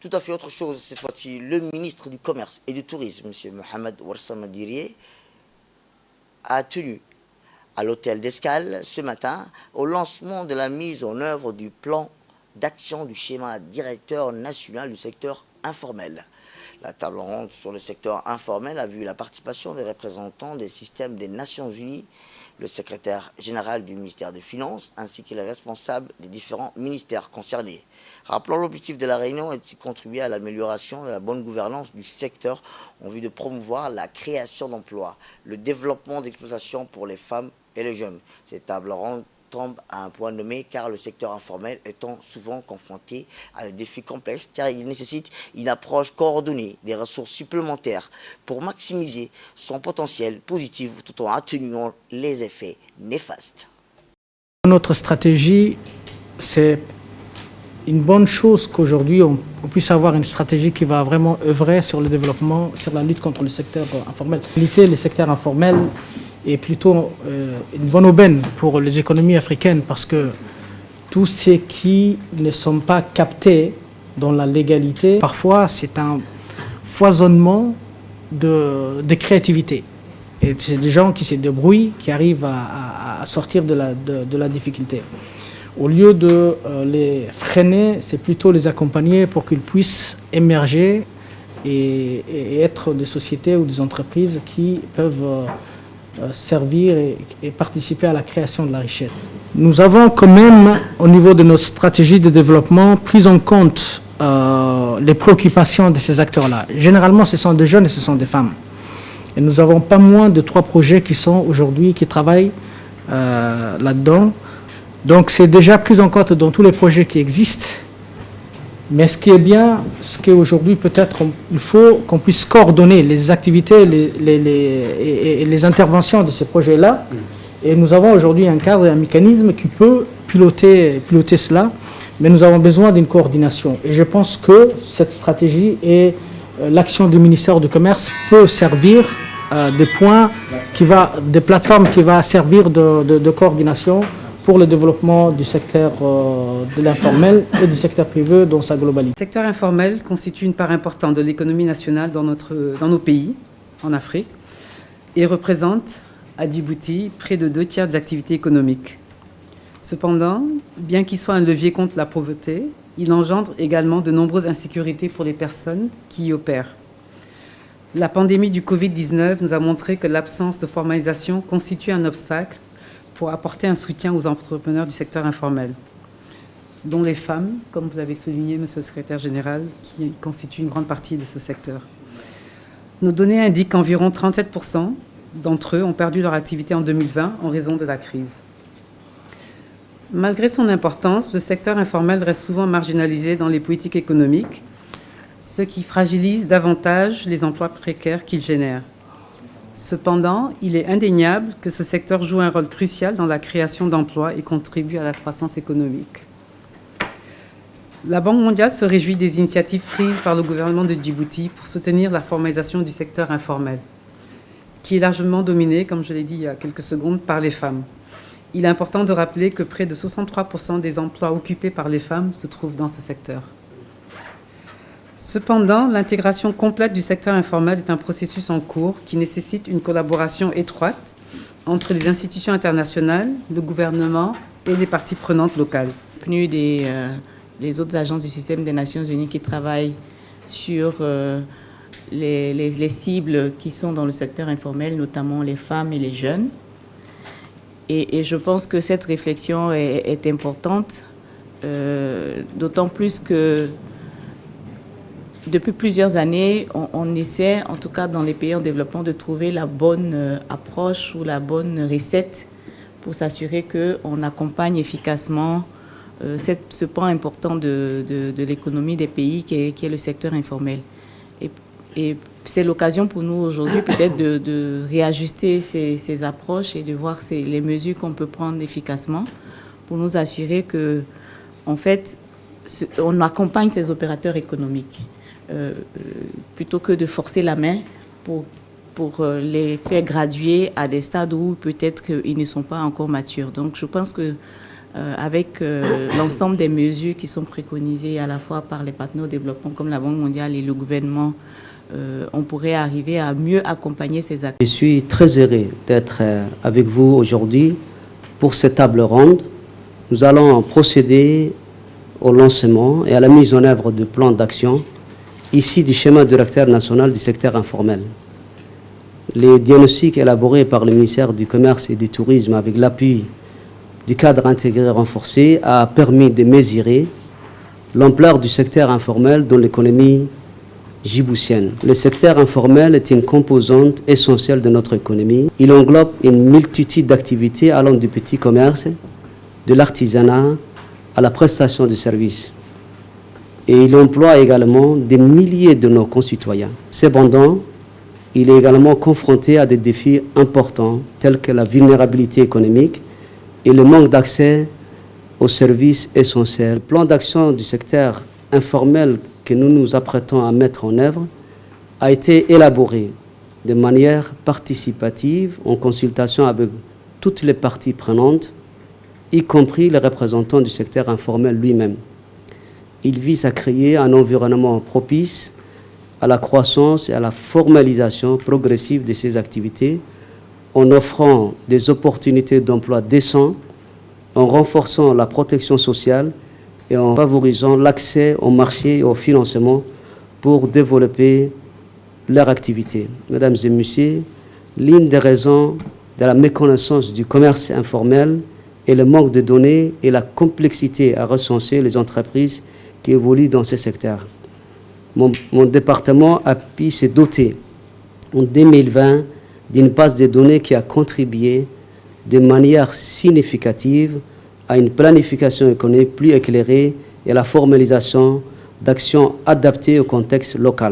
tout à fait autre chose. Cette fois-ci, le ministre du Commerce et du Tourisme, M. Mohamed Warsame Dirie, a tenu à l'hôtel d'Escale ce matin au lancement de la mise en œuvre du plan d'action du schéma directeur national du secteur informel. La table ronde sur le secteur informel a vu la participation des représentants des systèmes des Nations Unies, le secrétaire général du ministère des Finances ainsi que les responsables des différents ministères concernés. Rappelons, l'objectif de la réunion est de contribuer à l'amélioration de la bonne gouvernance du secteur en vue de promouvoir la création d'emplois, le développement d'exploitation pour les femmes et les jeunes. Cette table ronde tombe à un point nommé car le secteur informel étant souvent confronté à des défis complexes car il nécessite une approche coordonnée, des ressources supplémentaires pour maximiser son potentiel positif tout en atténuant les effets néfastes. Notre stratégie, c'est une bonne chose qu'aujourd'hui on puisse avoir une stratégie qui va vraiment œuvrer sur le développement, sur la lutte contre le secteur informel. En réalité, le secteur informel est plutôt une bonne aubaine pour les économies africaines parce que tous ceux qui ne sont pas captés dans la légalité, parfois c'est un foisonnement de créativité. Et c'est des gens qui se débrouillent, qui arrivent à sortir de la difficulté. Au lieu de les freiner, c'est plutôt les accompagner pour qu'ils puissent émerger et être des sociétés ou des entreprises qui peuvent servir et participer à la création de la richesse. Nous avons quand même, au niveau de notre stratégie de développement, pris en compte les préoccupations de ces acteurs-là. Généralement, ce sont des jeunes et ce sont des femmes. Et nous n'avons pas moins de 3 projets qui sont aujourd'hui, qui travaillent là-dedans. Donc c'est déjà pris en compte dans tous les projets qui existent. Mais ce qui est bien, ce qu'aujourd'hui peut-être il faut qu'on puisse coordonner les activités et les interventions de ces projets-là. Et nous avons aujourd'hui un cadre et un mécanisme qui peut piloter cela, mais nous avons besoin d'une coordination. Et je pense que cette stratégie et l'action du ministère du Commerce peut servir des plateformes qui vont servir de coordination pour le développement du secteur de l'informel et du secteur privé dans sa globalité. Le secteur informel constitue une part importante de l'économie nationale dans nos pays, en Afrique, et représente à Djibouti près de 2/3 des activités économiques. Cependant, bien qu'il soit un levier contre la pauvreté, il engendre également de nombreuses insécurités pour les personnes qui y opèrent. La pandémie du Covid-19 nous a montré que l'absence de formalisation constitue un obstacle pour apporter un soutien aux entrepreneurs du secteur informel, dont les femmes, comme vous l'avez souligné, Monsieur le Secrétaire général, qui constituent une grande partie de ce secteur. Nos données indiquent qu'environ 37% d'entre eux ont perdu leur activité en 2020 en raison de la crise. Malgré son importance, le secteur informel reste souvent marginalisé dans les politiques économiques, ce qui fragilise davantage les emplois précaires qu'il génère. Cependant, il est indéniable que ce secteur joue un rôle crucial dans la création d'emplois et contribue à la croissance économique. La Banque mondiale se réjouit des initiatives prises par le gouvernement de Djibouti pour soutenir la formalisation du secteur informel, qui est largement dominé, comme je l'ai dit il y a quelques secondes, par les femmes. Il est important de rappeler que près de 63% des emplois occupés par les femmes se trouvent dans ce secteur. Cependant, l'intégration complète du secteur informel est un processus en cours qui nécessite une collaboration étroite entre les institutions internationales, le gouvernement et les parties prenantes locales. Compte tenu des autres agences du système des Nations Unies qui travaillent sur les cibles qui sont dans le secteur informel, notamment les femmes et les jeunes. Et je pense que cette réflexion est importante, d'autant plus que depuis plusieurs années, on essaie, en tout cas dans les pays en développement, de trouver la bonne approche ou la bonne recette pour s'assurer qu'on accompagne efficacement ce point important de l'économie des pays qui est le secteur informel. Et c'est l'occasion pour nous aujourd'hui peut-être de réajuster ces approches et de voir les mesures qu'on peut prendre efficacement pour nous assurer que, en fait, on accompagne ces opérateurs économiques. Plutôt que de forcer la main pour les faire graduer à des stades où peut-être qu'ils ne sont pas encore matures. Donc je pense que avec l'ensemble des mesures qui sont préconisées à la fois par les partenaires au développement comme la Banque mondiale et le gouvernement, on pourrait arriver à mieux accompagner ces acteurs. Je suis très heureux d'être avec vous aujourd'hui pour cette table ronde. Nous allons procéder au lancement et à la mise en œuvre de plans d'action ici du schéma directeur national du secteur informel. Les diagnostics élaborés par le ministère du Commerce et du Tourisme avec l'appui du cadre intégré renforcé a permis de mesurer l'ampleur du secteur informel dans l'économie djiboutienne. Le secteur informel est une composante essentielle de notre économie. Il englobe une multitude d'activités allant du petit commerce, de l'artisanat à la prestation de services. Et il emploie également des milliers de nos concitoyens. Cependant, il est également confronté à des défis importants tels que la vulnérabilité économique et le manque d'accès aux services essentiels. Le plan d'action du secteur informel que nous nous apprêtons à mettre en œuvre a été élaboré de manière participative en consultation avec toutes les parties prenantes, y compris les représentants du secteur informel lui-même. Il vise à créer un environnement propice à la croissance et à la formalisation progressive de ces activités en offrant des opportunités d'emploi décents, en renforçant la protection sociale et en favorisant l'accès au marché et au financement pour développer leur activité. Mesdames et messieurs, l'une des raisons de la méconnaissance du commerce informel est le manque de données et la complexité à recenser les entreprises qui évoluent dans ce secteur. Mon département a pu se doter en 2020 d'une base de données qui a contribué de manière significative à une planification économique plus éclairée et à la formalisation d'actions adaptées au contexte local.